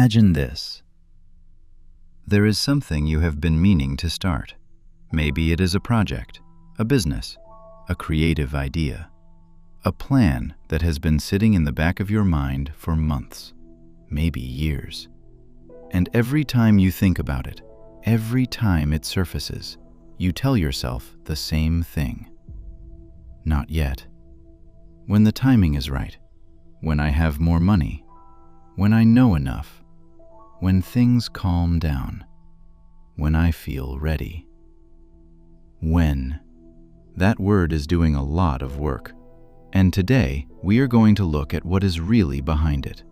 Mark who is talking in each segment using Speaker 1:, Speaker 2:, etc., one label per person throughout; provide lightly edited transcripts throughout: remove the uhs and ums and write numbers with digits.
Speaker 1: Imagine this. There is something you have been meaning to start. Maybe it is a project, a business, a creative idea, a plan that has been sitting in the back of your mind for months, maybe years. And every time you think about it, every time it surfaces, you tell yourself the same thing. Not yet. When the timing is right, when I have more money, when I know enough, when things calm down, when I feel ready. When. That word is doing a lot of work. And today, we are going to look at what is really behind it.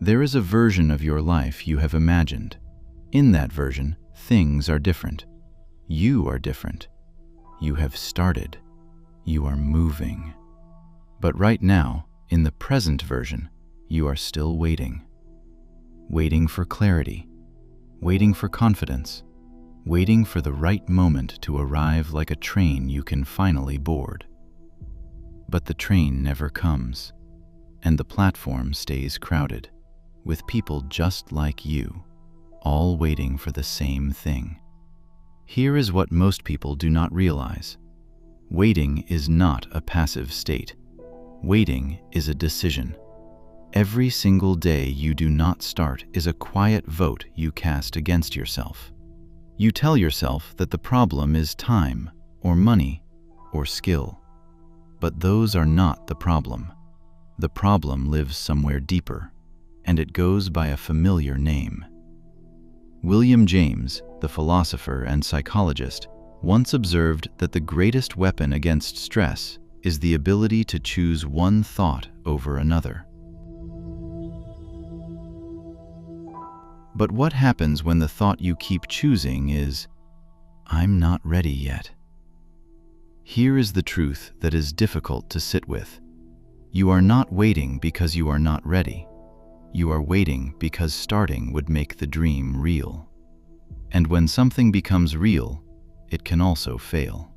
Speaker 1: There is a version of your life you have imagined. In that version, things are different. You are different. You have started. You are moving. But right now, in the present version, you are still waiting. Waiting for clarity. Waiting for confidence. Waiting for the right moment to arrive like a train you can finally board. But the train never comes, and the platform stays crowded, with people just like you, all waiting for the same thing. Here is what most people do not realize. Waiting is not a passive state. Waiting is a decision. Every single day you do not start is a quiet vote you cast against yourself. You tell yourself that the problem is time, or money, or skill. But those are not the problem. The problem lives somewhere deeper, and it goes by a familiar name. William James, the philosopher and psychologist, once observed that the greatest weapon against stress is the ability to choose one thought over another. But what happens when the thought you keep choosing is, "I'm not ready yet"? Here is the truth that is difficult to sit with. You are not waiting because you are not ready. You are waiting because starting would make the dream real. And when something becomes real, it can also fail.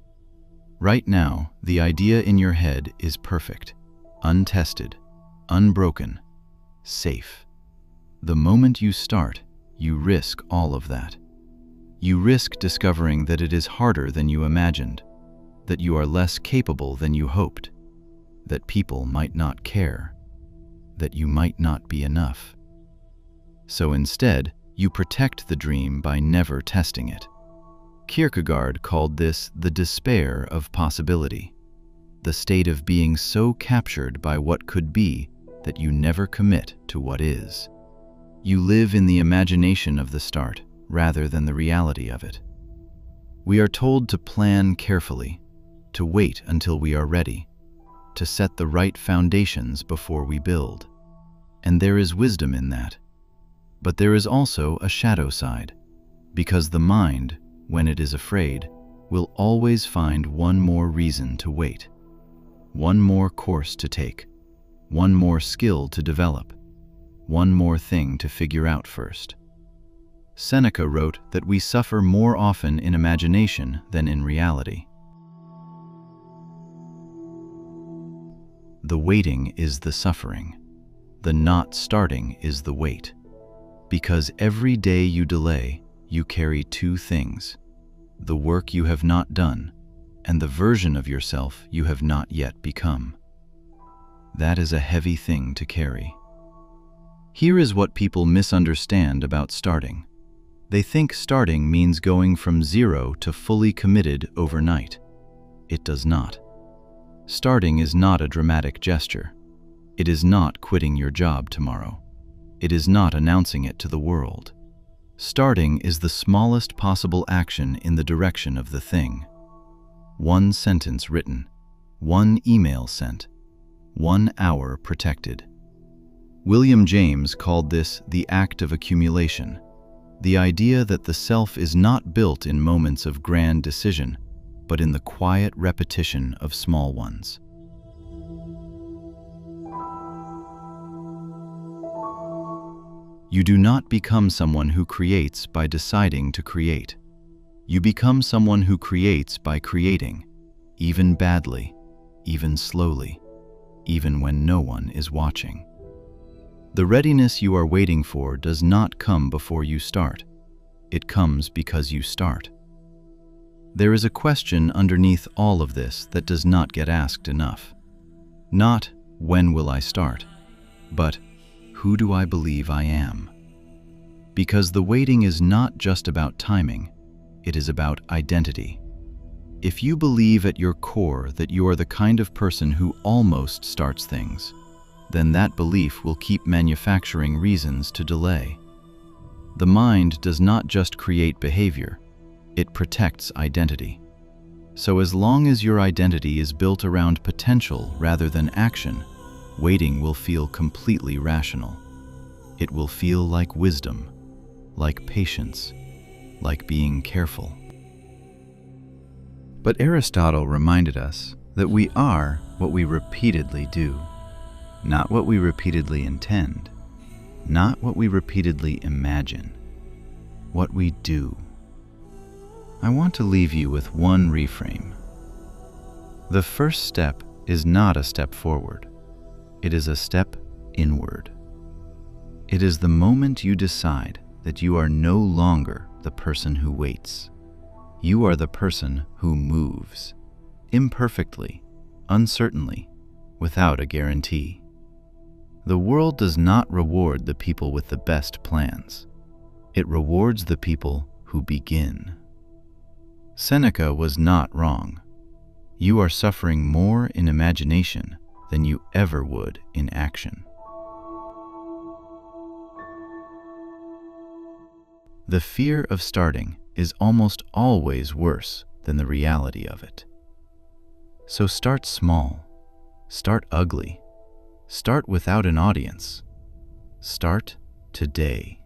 Speaker 1: Right now, the idea in your head is perfect, untested, unbroken, safe. The moment you start, you risk all of that. You risk discovering that it is harder than you imagined, that you are less capable than you hoped, that people might not care, that you might not be enough. So instead, you protect the dream by never testing it. Kierkegaard called this the despair of possibility, the state of being so captured by what could be that you never commit to what is. You live in the imagination of the start rather than the reality of it. We are told to plan carefully, to wait until we are ready, to set the right foundations before we build. And there is wisdom in that. But there is also a shadow side, because the mind, when it is afraid, will always find one more reason to wait, one more course to take, one more skill to develop, one more thing to figure out first. Seneca wrote that we suffer more often in imagination than in reality. The waiting is the suffering. The not starting is the wait. Because every day you delay, you carry two things: the work you have not done, and the version of yourself you have not yet become. That is a heavy thing to carry. Here is what people misunderstand about starting. They think starting means going from zero to fully committed overnight. It does not. Starting is not a dramatic gesture. It is not quitting your job tomorrow. It is not announcing it to the world. Starting is the smallest possible action in the direction of the thing. One sentence written, one email sent, 1 hour protected. William James called this the act of accumulation, the idea that the self is not built in moments of grand decision, but in the quiet repetition of small ones. You do not become someone who creates by deciding to create. You become someone who creates by creating, even badly, even slowly, even when no one is watching. The readiness you are waiting for does not come before you start. It comes because you start. There is a question underneath all of this that does not get asked enough. Not, when will I start, but who do I believe I am? Because the waiting is not just about timing, it is about identity. If you believe at your core that you are the kind of person who almost starts things, then that belief will keep manufacturing reasons to delay. The mind does not just create behavior, it protects identity. So as long as your identity is built around potential rather than action, waiting will feel completely rational. It will feel like wisdom, like patience, like being careful. But Aristotle reminded us that we are what we repeatedly do, not what we repeatedly intend, not what we repeatedly imagine, what we do. I want to leave you with one reframe. The first step is not a step forward. It is a step inward. It is the moment you decide that you are no longer the person who waits. You are the person who moves, imperfectly, uncertainly, without a guarantee. The world does not reward the people with the best plans. It rewards the people who begin. Seneca was not wrong. You are suffering more in imagination than you ever would in action. The fear of starting is almost always worse than the reality of it. So start small, start ugly, start without an audience, start today.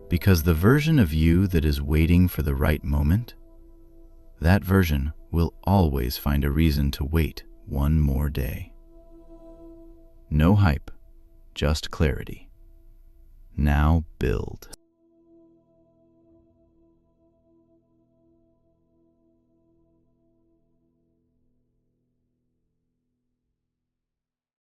Speaker 1: Because the version of you that is waiting for the right moment, that version will always find a reason to wait one more day. No hype, just clarity. Now build.